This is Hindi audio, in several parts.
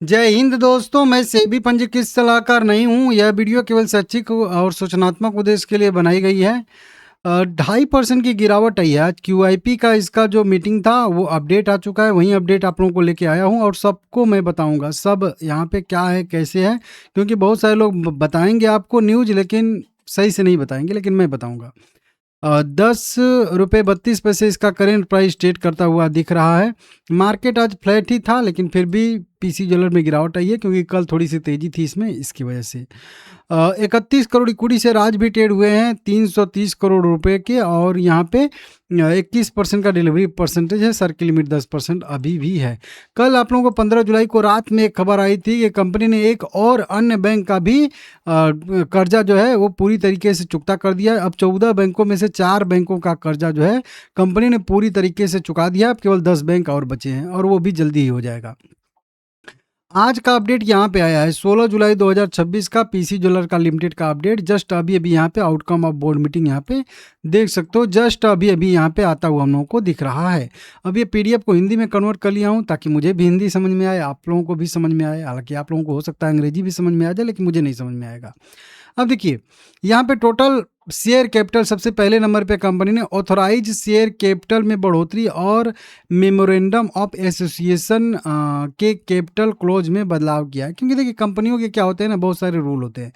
जय हिंद दोस्तों, मैं सेबी पंजीकृत सलाहकार नहीं हूँ। यह वीडियो केवल शैक्षिक और सूचनात्मक उद्देश्य के लिए बनाई गई है। 2.5% की गिरावट आई है। आज क्यूआईपी का इसका जो मीटिंग था वो अपडेट आ चुका है, वही अपडेट आप लोगों को लेके आया हूँ और सबको मैं बताऊंगा सब यहाँ पे क्या है कैसे है, क्योंकि बहुत सारे लोग बताएंगे आपको न्यूज लेकिन सही से नहीं बताएंगे, लेकिन मैं बताऊंगा। 10 रुपये 32 पैसे इसका करेंट प्राइस ट्रेड करता हुआ दिख रहा है। मार्केट आज फ्लैट ही था, लेकिन फिर भी पीसी ज्वेलर में गिरावट आई है, क्योंकि कल थोड़ी सी तेजी थी इसमें, इसकी वजह से 31 करोड़ इक्विटी शेयर आज भी ट्रेड हुए हैं 330 करोड़ रुपए के, और यहाँ पे 21% का डिलीवरी परसेंटेज है। सर की लिमिट 10% अभी भी है। कल आप लोगों को 15 जुलाई को रात में एक खबर आई थी कि कंपनी ने एक और अन्य बैंक का भी कर्जा जो है वो पूरी तरीके से चुकता कर दिया। अब 14 बैंकों में से 4 बैंकों का कर्जा जो है कंपनी ने पूरी तरीके से चुका दिया। अब केवल 10 बैंक और बचे हैं, और वो भी जल्दी ही हो जाएगा। आज का अपडेट यहाँ पे आया है 16 जुलाई 2026 का पीसी ज्वेलर का लिमिटेड का अपडेट। जस्ट अभी अभी यहाँ पे आउटकम ऑफ बोर्ड मीटिंग यहाँ पे देख सकते हो। जस्ट अभी अभी यहाँ पे आता हुआ हम लोगों को दिख रहा है। अब ये पीडीएफ को हिंदी में कन्वर्ट कर लिया हूँ ताकि मुझे भी हिंदी समझ में आए, आप लोगों को भी समझ में आए। हालांकि आप लोगों को हो सकता है अंग्रेजी भी समझ में आ जाए, लेकिन मुझे नहीं समझ में आएगा। अब देखिए यहाँ पे टोटल शेयर कैपिटल सबसे पहले नंबर पे कंपनी ने ऑथोराइज शेयर कैपिटल में बढ़ोतरी और मेमोरेंडम ऑफ एसोसिएशन के कैपिटल क्लोज में बदलाव किया है। क्योंकि देखिए कंपनियों के क्या होते हैं ना, बहुत सारे रूल होते हैं,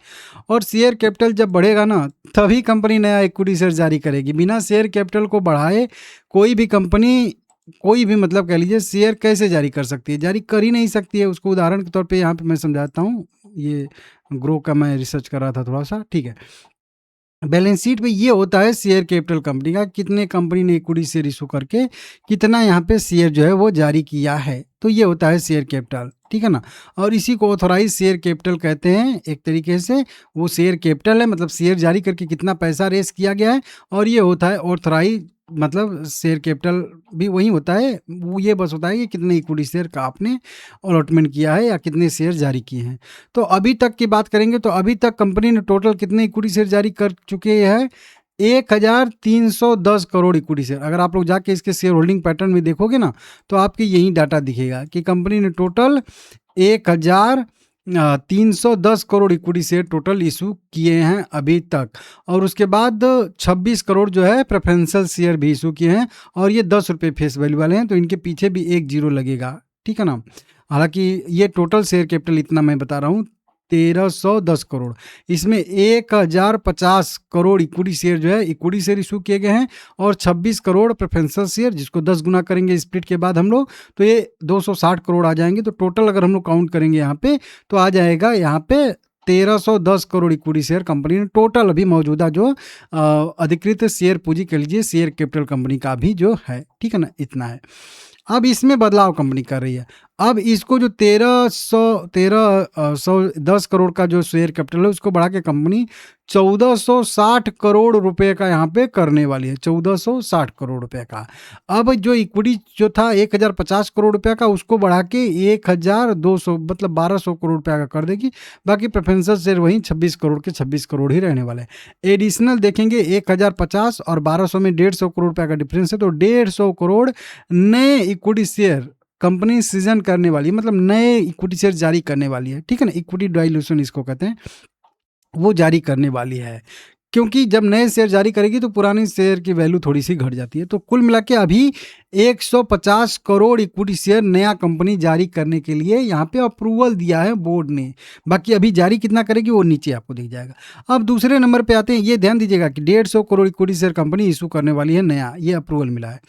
और शेयर कैपिटल जब बढ़ेगा ना तभी कंपनी नया इक्विटी शेयर जारी करेगी। बिना शेयर कैपिटल को बढ़ाए कोई भी कंपनी कोई भी मतलब कह लीजिए शेयर कैसे जारी कर सकती है, जारी कर ही नहीं सकती है। उसको उदाहरण के तौर पे यहाँ पे मैं समझाता हूँ। ये ग्रो का मैं रिसर्च कर रहा था थोड़ा सा, ठीक है। बैलेंस शीट में ये होता है शेयर कैपिटल कंपनी का, कितने कंपनी ने इक्विटी शेयर इशू करके कितना यहाँ पे शेयर जो है वो जारी किया है, तो ये होता है शेयर कैपिटल, ठीक है ना। और इसी को ऑथोराइज शेयर कैपिटल कहते हैं। एक तरीके से वो शेयर कैपिटल है, मतलब शेयर जारी करके कितना पैसा रेस किया गया है, और ये होता है ऑथोराइज, मतलब शेयर कैपिटल भी वही होता है। वो ये बस होता है कि कितने इक्विटी शेयर का आपने अलॉटमेंट किया है या कितने शेयर जारी किए हैं। तो अभी तक की बात करेंगे तो अभी तक कंपनी ने टोटल कितने इक्विटी शेयर जारी कर चुके हैं? 1310 करोड़ इक्विटी शेयर। अगर आप लोग जाके इसके शेयर होल्डिंग पैटर्न में देखोगे ना तो आपके यही डाटा दिखेगा कि कंपनी ने total 1310 crore equity share total issue किए हैं अभी तक, और उसके बाद 26 करोड़ जो है प्रेफरेंशियल शेयर भी इशू किए हैं, और ये 10 रुपये फेस वैल्यू वाले हैं, तो इनके पीछे भी एक जीरो लगेगा, ठीक है ना। हालांकि ये टोटल शेयर कैपिटल इतना मैं बता रहा हूँ 1310 करोड़। इसमें 1050 करोड़ इक्विटी शेयर जो है इक्विटी शेयर इशू किए गए हैं, और 26 करोड़ प्रेफरेंशियल शेयर, जिसको 10 गुना करेंगे स्प्लिट के बाद हम लोग, तो ये 260 करोड़ आ जाएंगे। तो टोटल अगर हम लोग काउंट करेंगे यहाँ पे तो आ जाएगा यहाँ पे 1310 करोड़ इक्विटी शेयर कंपनी ने टोटल अभी मौजूदा जो अधिकृत शेयर पूंजी कह लीजिए शेयर कैपिटल कंपनी का भी जो है, ठीक है ना, इतना है। अब इसमें बदलाव कंपनी कर रही है। अब इसको जो 1310 करोड़ का जो शेयर कैपिटल है उसको बढ़ा के कंपनी 1460 करोड़ रुपए का यहाँ पे करने वाली है, 1460 करोड़ रुपए का। अब जो इक्विटी जो था 1050 करोड़ रुपए का उसको बढ़ा के 1200 मतलब 1200 करोड़ रुपए का कर देगी। बाकी प्रेफरेंशियल शेयर वहीं 26 करोड़ के 26 करोड़ ही रहने वाले हैं। एडिशनल देखेंगे 1050 और 1200 में 150 करोड़ रुपए का डिफरेंस है, तो 150 करोड़ नए इक्विटी शेयर कंपनी सीजन करने वाली है, मतलब नए इक्विटी शेयर जारी करने वाली है, ठीक है ना। इक्विटी डाइल्यूशन इसको कहते हैं, वो जारी करने वाली है। क्योंकि जब नए शेयर जारी करेगी तो पुराने शेयर की वैल्यू थोड़ी सी घट जाती है। तो कुल मिला के अभी 150 करोड़ इक्विटी शेयर नया कंपनी जारी करने के लिए यहाँ पे अप्रूवल दिया है बोर्ड ने। बाकी अभी जारी कितना करेगी वो नीचे आपको दिख जाएगा। अब दूसरे नंबर पे आते हैं, ये ध्यान दीजिएगा कि 150 crore equity share company issue करने वाली है नया, ये अप्रूवल मिला है।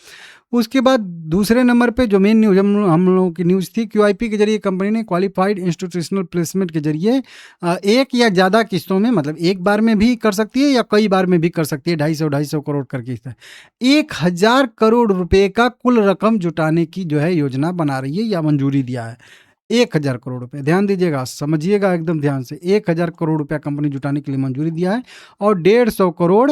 उसके बाद दूसरे नंबर पे जो मेन न्यूज हम लोगों की न्यूज़ थी, क्यूआईपी के जरिए कंपनी ने क्वालिफाइड इंस्टीट्यूशनल प्लेसमेंट के जरिए एक या ज़्यादा किस्तों में, मतलब एक बार में भी कर सकती है या कई बार में भी कर सकती है, 250 करोड़ करके 1000 करोड़ रुपए का कुल रकम जुटाने की जो है योजना बना रही है या मंजूरी दिया है। 1000 करोड़ रुपए, ध्यान दीजिएगा, समझिएगा एकदम ध्यान से। 1000 करोड़ रुपया कंपनी जुटाने के लिए मंजूरी दिया है, और 150 करोड़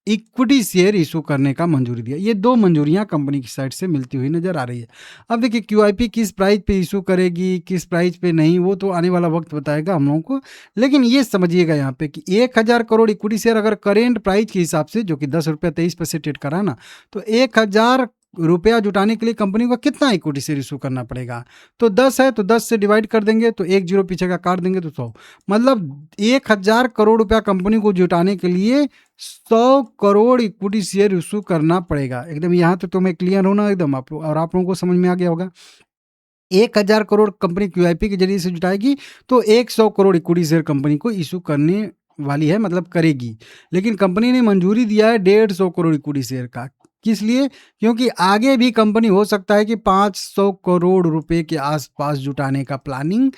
इक्विटी शेयर इशू करने का मंजूरी दिया। ये दो मंजूरियां कंपनी की साइड से मिलती हुई नजर आ रही है। अब देखिए क्यूआईपी किस प्राइस पे इशू करेगी, किस प्राइस पे नहीं, वो तो आने वाला वक्त बताएगा हम लोगों को। लेकिन ये समझिएगा यहाँ पे कि 1000 करोड़ इक्विटी शेयर अगर करेंट प्राइस के हिसाब से, जो कि 10 रुपये 23 पैसे ट्रेड करा ना, तो 1000 रुपया जुटाने के लिए कंपनी को कितना इक्विटी शेयर इशू करना पड़ेगा? तो 10 है तो 10 से डिवाइड कर देंगे, तो 1 जीरो पीछे का काट देंगे तो 100, मतलब 1000 करोड़ रुपया कंपनी को जुटाने के लिए 100 करोड़ इक्विटी शेयर इशू करना पड़ेगा। एकदम यहाँ तो तुम्हें क्लियर होना एकदम और आप लोगों को समझ में आ गया होगा। 1000 करोड़ कंपनी QIP के जरिए से जुटाएगी तो 100 करोड़ इक्विटी शेयर कंपनी को इशू करने वाली है, मतलब करेगी। लेकिन कंपनी ने मंजूरी दिया है 150 करोड़ इक्विटी शेयर का। किस लिए? क्योंकि आगे भी कंपनी हो सकता है कि 500 करोड़ रुपए के आसपास जुटाने का प्लानिंग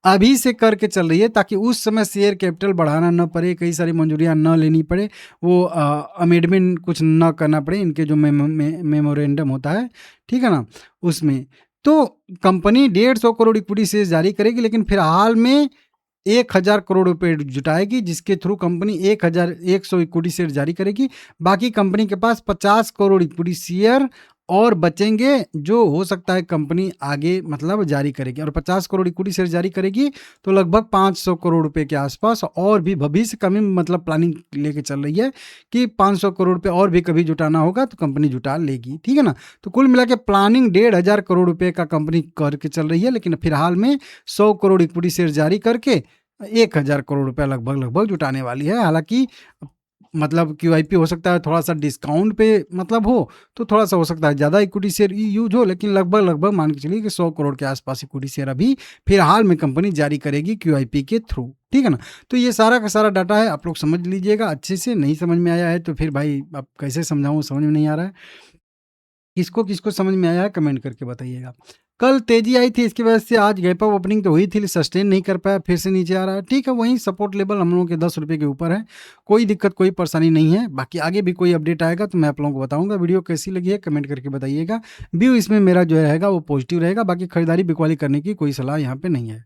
अभी से करके चल रही है, ताकि उस समय शेयर कैपिटल बढ़ाना न पड़े, कई सारी मंजूरियां न लेनी पड़े, वो अमेंडमेंट कुछ न करना पड़े, इनके जो मेमोरेंडम होता है, ठीक है ना, उसमें। तो कंपनी 150 करोड़ इक्विटी शेयर जारी करेगी, लेकिन फिलहाल में 1000 करोड़ रुपए जुटाएगी, जिसके थ्रू कंपनी 1100 इक्विटी शेयर जारी करेगी। बाकी कंपनी के पास 50 करोड़ इक्विटी शेयर और बचेंगे, जो हो सकता है कंपनी आगे मतलब जारी करेगी। और 50 करोड़ इक्विटी शेयर जारी करेगी तो लगभग 500 करोड़ रुपए के आसपास और भी भविष्य कमी मतलब प्लानिंग लेके चल रही है कि 500 करोड़ रुपए और भी कभी जुटाना होगा तो कंपनी जुटा लेगी, ठीक है ना। तो कुल मिला के प्लानिंग 1500 करोड़ रुपए का कंपनी करके चल रही है, लेकिन फिलहाल में 100 करोड़ इक्विटी शेयर जारी करके 1000 करोड़ रुपया लगभग जुटाने वाली है। हालांकि मतलब QIP हो सकता है थोड़ा सा डिस्काउंट पे मतलब हो, तो थोड़ा सा हो सकता है ज़्यादा इक्विटी शेयर यूज हो, लेकिन लगभग मान के चलिए कि 100 करोड़ के आसपास इक्विटी शेयर अभी फिलहाल में कंपनी जारी करेगी QIP के थ्रू, ठीक है ना। तो ये सारा का सारा डाटा है, आप लोग समझ लीजिएगा अच्छे से। नहीं समझ में आया है तो फिर भाई अब कैसे समझाऊँ, समझ में नहीं आ रहा है। किसको किसको समझ में आया है कमेंट करके बताइएगा। कल तेजी आई थी, इसकी वजह से आज गैप अप ओपनिंग तो हुई थी, सस्टेन नहीं कर पाया, फिर से नीचे आ रहा है, ठीक है। वहीं सपोर्ट लेवल हम लोगों के 10 रुपये के ऊपर है, कोई दिक्कत कोई परेशानी नहीं है। बाकी आगे भी कोई अपडेट आएगा तो मैं आप लोगों को बताऊंगा। वीडियो कैसी लगी है कमेंट करके बताइएगा। व्यू इसमें मेरा जो रहेगा वो पॉजिटिव रहेगा, बाकी खरीदारी बिकवाली करने की कोई सलाह यहाँ पे नहीं है।